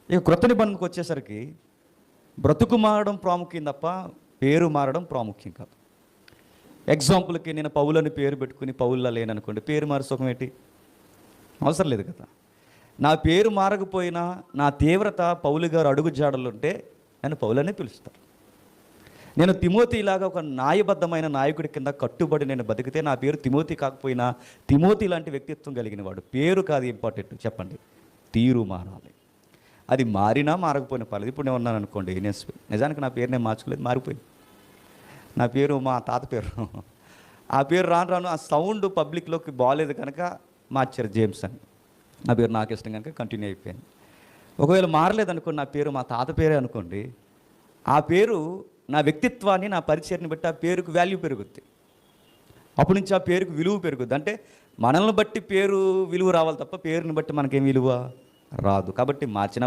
ఇక క్రొత్త నిబంధనకు వచ్చేసరికి బ్రతుకు మారడం ప్రాముఖ్యం తప్ప పేరు మారడం ప్రాముఖ్యం కాదు. ఎగ్జాంపుల్కి నేను పౌలని పేరు పెట్టుకుని పౌల్లా లేననుకోండి, పేరు మారు సుఖం ఏంటి? అవసరం లేదు కదా. నా పేరు మారకపోయినా నా తీవ్రత పౌలు గారు అడుగు జాడలు ఉంటే నన్ను పౌలనే పిలుస్తాను. నేను తిమోతిలాగా ఒక న్యాయబద్ధమైన నాయకుడి కింద కట్టుబడి నేను బతికితే నా పేరు తిమోతి కాకపోయినా తిమోతి లాంటి వ్యక్తిత్వం కలిగిన వాడు. పేరు కాదు ఇంపార్టెంట్, చెప్పండి, తీరు మారాలి. అది మారినా మారకపోయినా పర్లేదు. ఇప్పుడు నేను ఉన్నాను అనుకోండి, నిజానికి నా పేరు నేను మార్చుకోలేదు, మారిపోయింది. నా పేరు మా తాత పేరు. ఆ పేరు రాను రాను ఆ సౌండ్ పబ్లిక్లోకి బాగాలేదు కనుక మార్చారు జేమ్స్ అని. నా పేరు నాకు ఇష్టం కనుక కంటిన్యూ అయిపోయింది. ఒకవేళ మారలేదనుకోండి, నా పేరు మా తాత పేరే అనుకోండి, ఆ పేరు నా వ్యక్తిత్వాన్ని నా పరిచయాన్ని బట్టి ఆ పేరుకు వాల్యూ పెరుగుద్ది. అప్పటి నుంచి ఆ పేరుకు విలువ పెరుగుద్ది. అంటే మనల్ని బట్టి పేరు విలువ రావాలి తప్ప పేరుని బట్టి మనకేం విలువ రాదు. కాబట్టి మార్చిన